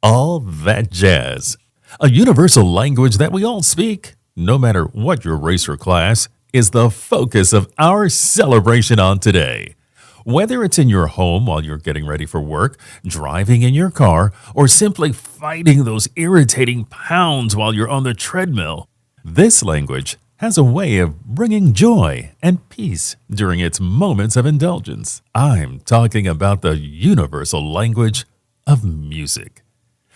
All that jazz. A universal language that we all speak, no matter what your race or class, is the focus of our celebration on today. Whether it's in your home while you're getting ready for work, driving in your car, or simply fighting those irritating pounds while you're on the treadmill, this language has a way of bringing joy and peace during its moments of indulgence. I'm talking about the universal language of music.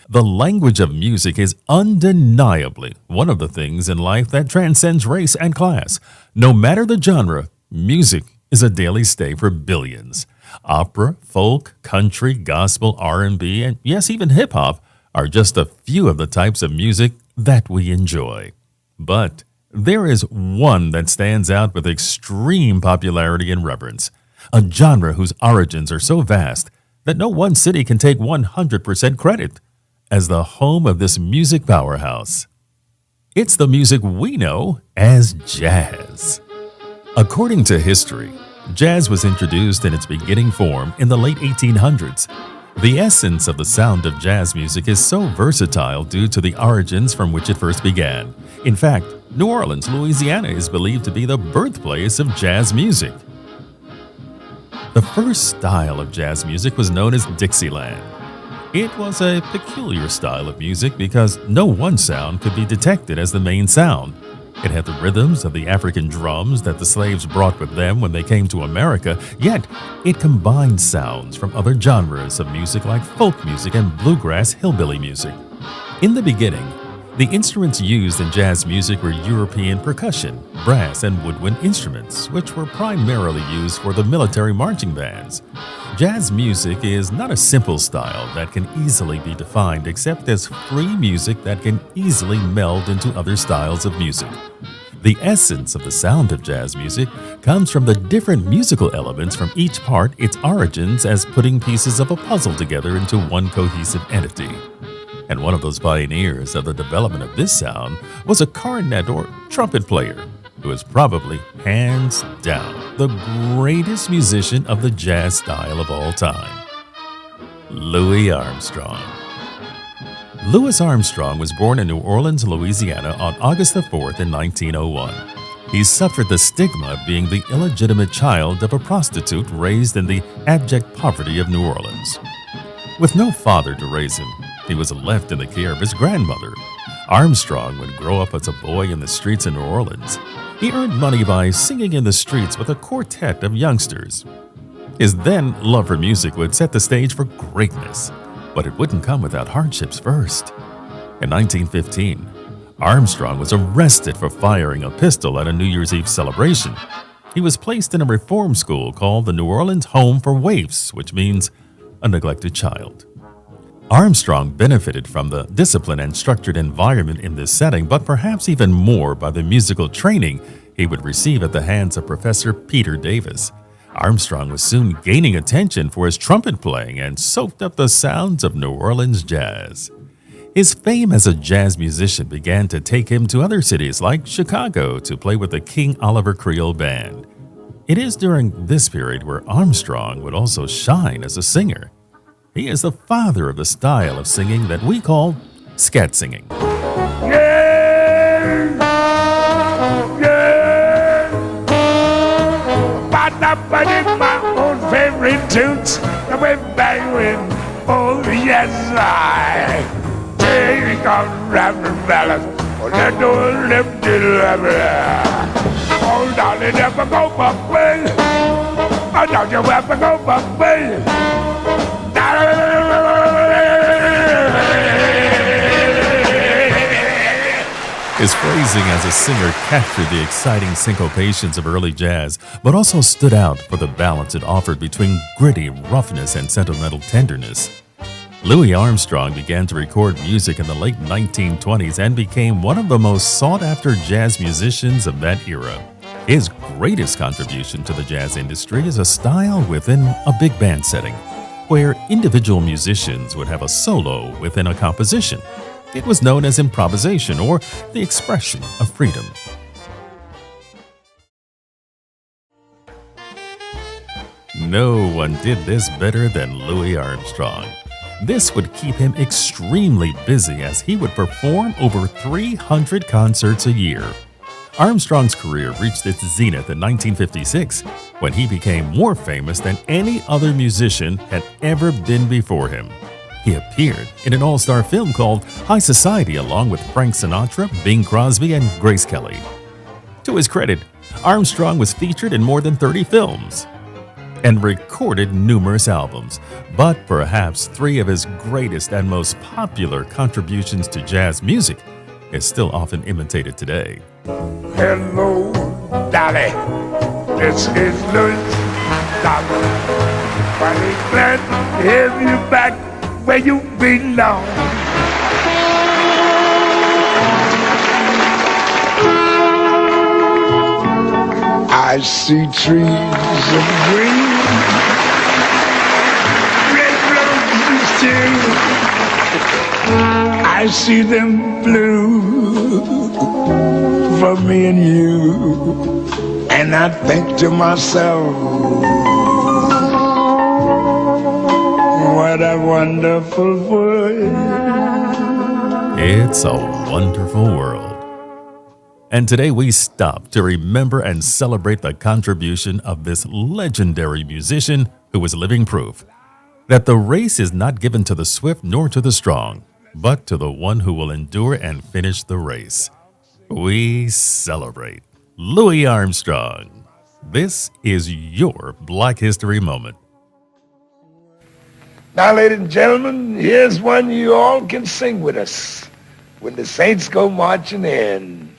The language of music is undeniably one of the things in life that transcends race and class. No matter the genre, music is a daily stay for billions. Opera, folk, country, gospel, R&B, and yes, even hip-hop are just a few of the types of music that we enjoy. But there is one that stands out with extreme popularity and reverence, a genre whose origins are so vast that no one city can take 100% credit as the home of this music powerhouse. It's the music we know as jazz. According to history, jazz was introduced in its beginning form in the late 1800s. The essence of the sound of jazz music is so versatile due to the origins from which it first began. In fact, New Orleans, Louisiana is believed to be the birthplace of jazz music. The first style of jazz music was known as Dixieland. It was a peculiar style of music because no one sound could be detected as the main sound. It had the rhythms of the African drums that the slaves brought with them when they came to America, yet it combined sounds from other genres of music like folk music and bluegrass hillbilly music. In the beginning, the instruments used in jazz music were European percussion, brass, and woodwind instruments, which were primarily used for the military marching bands. Jazz music is not a simple style that can easily be defined except as free music that can easily meld into other styles of music. The essence of the sound of jazz music comes from the different musical elements from each part, its origins as putting pieces of a puzzle together into one cohesive entity. And one of those pioneers of the development of this sound was a cornet or trumpet player, who is probably, hands down, the greatest musician of the jazz style of all time, Louis Armstrong. Louis Armstrong was born in New Orleans, Louisiana on August the 4th in 1901. He suffered the stigma of being the illegitimate child of a prostitute raised in the abject poverty of New Orleans. With no father to raise him, he was left in the care of his grandmother. Armstrong would grow up as a boy in the streets of New Orleans. He earned money by singing in the streets with a quartet of youngsters. His then love for music would set the stage for greatness, but it wouldn't come without hardships first. In 1915, Armstrong was arrested for firing a pistol at a New Year's Eve celebration. He was placed in a reform school called the New Orleans Home for Waifs, which means a neglected child. Armstrong benefited from the discipline and structured environment in this setting, but perhaps even more by the musical training he would receive at the hands of Professor Peter Davis. Armstrong was soon gaining attention for his trumpet playing and soaked up the sounds of New Orleans jazz. His fame as a jazz musician began to take him to other cities like Chicago to play with the King Oliver Creole Band. It is during this period where Armstrong would also shine as a singer. He is the father of the style of singing that we call scat singing. Yeah, yeah. Ba-da-ba-dee, my own favorite tunes. I went back with, oh yes, I take on rapping ballads. Oh, let no lip oh, darling, never go my way. Oh, don't you ever go my way. His phrasing as a singer captured the exciting syncopations of early jazz, but also stood out for the balance it offered between gritty roughness and sentimental tenderness. Louis Armstrong began to record music in the late 1920s and became one of the most sought-after jazz musicians of that era. His greatest contribution to the jazz industry is a style within a big band setting, where individual musicians would have a solo within a composition. It was known as improvisation or the expression of freedom. No one did this better than Louis Armstrong. This would keep him extremely busy as he would perform over 300 concerts a year. Armstrong's career reached its zenith in 1956 when he became more famous than any other musician had ever been before him. He appeared in an all-star film called High Society along with Frank Sinatra, Bing Crosby, and Grace Kelly. To his credit, Armstrong was featured in more than 30 films and recorded numerous albums, but perhaps three of his greatest and most popular contributions to jazz music is still often imitated today. Hello, Dolly. This is Louis Dolly. Funny glad to have you back where you belong. I see trees of green, red roses too. I see them blue for me and you, and I think to myself, what a wonderful world. It's a wonderful world. And today we stop to remember and celebrate the contribution of this legendary musician who is living proof that the race is not given to the swift nor to the strong, but to the one who will endure and finish the race. We celebrate Louis Armstrong. This is your Black History Moment. Now, ladies and gentlemen, here's one you all can sing with us when the Saints go marching in.